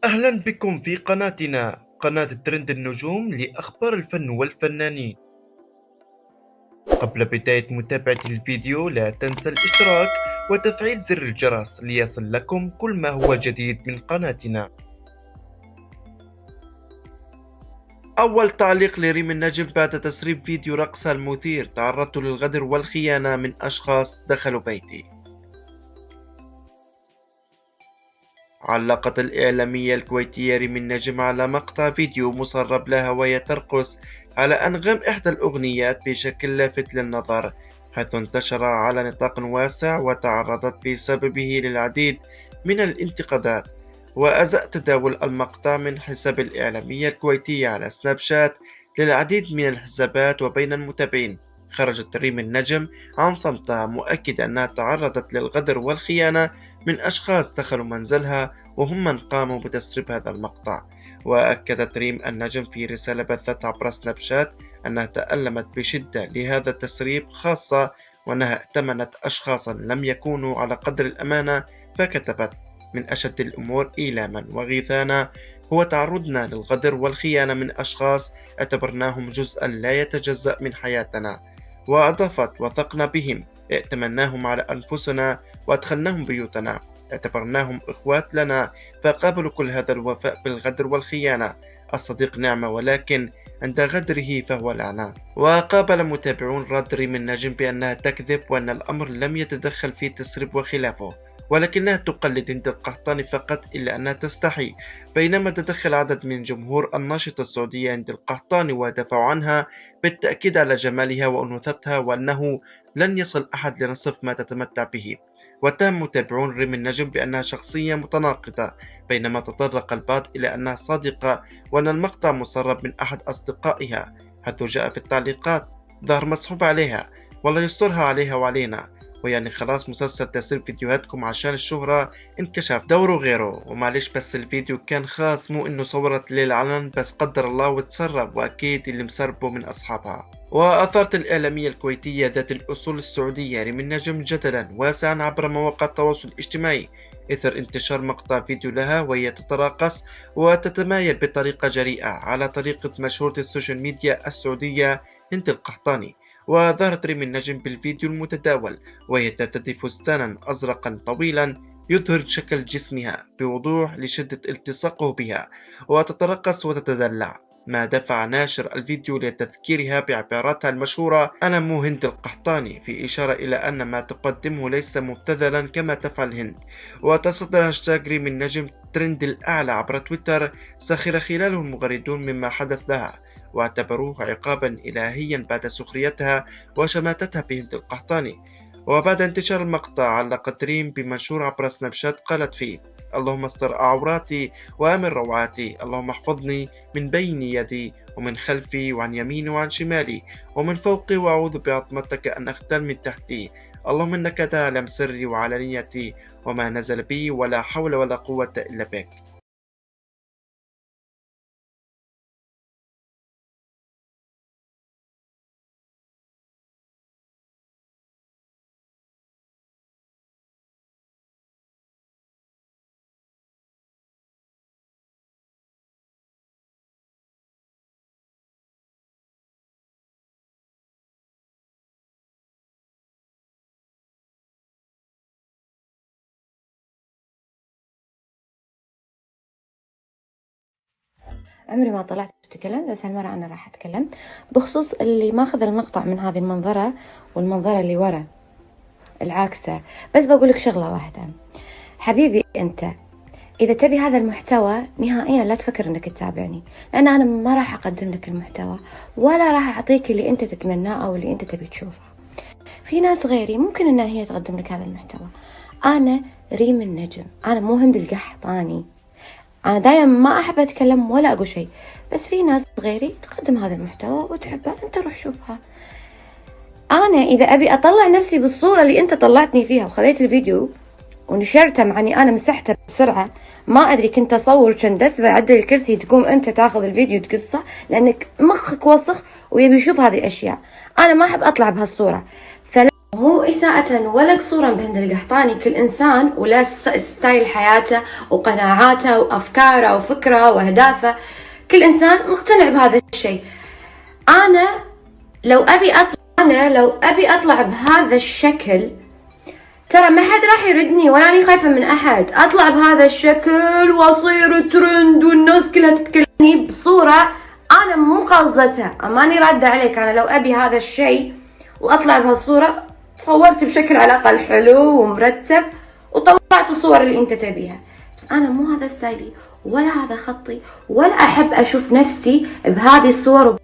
أهلا بكم في قناتنا قناة ترند النجوم لأخبار الفن والفنانين. قبل بداية متابعة الفيديو لا تنسى الاشتراك وتفعيل زر الجرس ليصل لكم كل ما هو جديد من قناتنا. أول تعليق لريم النجم بعد تسريب فيديو رقصها المثير: تعرضت للغدر والخيانة من أشخاص دخلوا بيتي. علقت الإعلامية الكويتية ريم النجم على مقطع فيديو مسرب لها وهي ترقص على أنغام إحدى الأغنيات بشكل لافت للنظر، حيث انتشر على نطاق واسع وتعرضت بسببه للعديد من الانتقادات. وأزاء تداول المقطع من حساب الإعلامية الكويتية على سناب شات للعديد من الحسابات وبين المتابعين. خرجت ريم النجم عن صمتها مؤكدة أنها تعرضت للغدر والخيانة من أشخاص دخلوا منزلها وهم من قاموا بتسريب هذا المقطع. وأكدت ريم النجم في رسالة بثتها عبر سناب شات أنها تألمت بشدة لهذا التسريب، خاصة وأنها ائتمنت أشخاصا لم يكونوا على قدر الأمانة، فكتبت: من أشد الأمور إيلاما وغيثانا هو تعرضنا للغدر والخيانة من أشخاص اعتبرناهم جزءا لا يتجزأ من حياتنا. وأضافت: وثقنا بهم، ائتمناهم على أنفسنا وأدخلناهم بيوتنا، اعتبرناهم إخوات لنا، فقابلوا كل هذا الوفاء بالغدر والخيانة. الصديق نعمة، ولكن عند غدره فهو لعنة. وقابل متابعون رد ريم النجم بأنها تكذب وأن الأمر لم يتدخل في تسريب وخلافه، ولكنها تقلد هند القحطاني فقط، إلا أنها تستحي. بينما تدخل عدد من جمهور الناشطة السعودية هند القحطاني ودافعوا عنها بالتأكيد على جمالها وأنوثتها وأنه لن يصل أحد لنصف ما تتمتع به. واتهم متابعون ريم النجم بأنها شخصية متناقضة، بينما تطرق البعض إلى أنها صادقة وأن المقطع مسرب من أحد أصدقائها، حيث جاء في التعليقات: ظهر مسحوب عليها، والله يسترها عليها وعلينا، ويعني خلاص مسلسل تسريب فيديوهاتكم عشان الشهرة انكشف دوره غيره. ومعليش بس الفيديو كان خاص، مو انه صورت للعلن، بس قدر الله وتسرب، واكيد اللي مسربه من اصحابها. وأثارت الإعلامية الكويتية ذات الأصول السعودية ريم النجم جدلا واسعا عبر مواقع التواصل الاجتماعي إثر انتشار مقطع فيديو لها وهي تتراقص وتتمايل بطريقة جريئة على طريقة مشهورة السوشيال ميديا السعودية هند القحطاني. وظهرت ريم النجم بالفيديو المتداول وهي ترتدي فستانا أزرقا طويلا يظهر شكل جسمها بوضوح لشدة التصاقه بها، وتترقص وتتدلع، ما دفع ناشر الفيديو لتذكيرها بعباراتها المشهورة: أنا مو هند القحطاني، في إشارة إلى أن ما تقدمه ليس مبتذلا كما تفعل هند. وتصدر هاشتاغ ريم النجم ترند الأعلى عبر تويتر، سخر خلاله المغردون مما حدث لها واعتبروه عقابا إلهيا بعد سخريتها وشماتتها بهند القحطاني. وبعد انتشار المقطع علقت ريم بمنشور عبر سناب شات قالت فيه: اللهم استر عوراتي وامن روعاتي، اللهم احفظني من بين يدي ومن خلفي وعن يميني وعن شمالي ومن فوقي، وأعوذ بعظمتك أن أختل من تحتي، اللهم إنك تعلم سري وعلانيتي وما نزل بي، ولا حول ولا قوة إلا بك. عمري ما طلعت أتكلم، بس هالمرة أنا راح أتكلم بخصوص اللي ماخذ المقطع من هذه المنظرة والمنظرة اللي ورا العاكسة. بس بقولك شغلة واحدة حبيبي، أنت إذا تبي هذا المحتوى نهائيا لا تفكر أنك تتابعني، لأن أنا ما راح أقدم لك المحتوى ولا راح أعطيك اللي أنت تتمناه أو اللي أنت تبي تشوفه. في ناس غيري ممكن أنها هي تقدم لك هذا المحتوى. أنا ريم النجم، أنا مو هند القحطاني. أنا دايما ما أحب أتكلم ولا أقول شيء، بس في ناس غيري تقدم هذا المحتوى وتحبه، أنت روح شوفها. أنا إذا أبي أطلع نفسي بالصورة اللي أنت طلعتني فيها وخذيت الفيديو ونشرته، معني أنا مسحته بسرعة، ما أدري كنت أصور كنت أسبة أعدل الكرسي، تقوم أنت تاخذ الفيديو تقصه لأنك مخك وسخ ويبي يشوف هذه الأشياء. أنا ما أحب أطلع بهالصورة، فلا مو إساءة ولا قصورا بهند القحطاني. كل إنسان وله ستايل حياته وقناعاته وأفكاره وفكره وأهدافه، كل إنسان مقتنع بهذا الشيء. أنا لو أبي أطلع بهذا الشكل، ترى ما حد راح يردني ولا أنا خايفة من أحد. أطلع بهذا الشكل وأصير ترند والناس كلها تتكلمني بصورة أنا مو قصدتها. أماني رادة عليك، أنا لو أبي هذا الشيء وأطلع بهالصورة صورت بشكل على الأقل حلو ومرتب وطلعت الصور اللي أنت تبيها. بس أنا مو هذا ستايلي ولا هذا خطي، ولا أحب أشوف نفسي بهذه الصور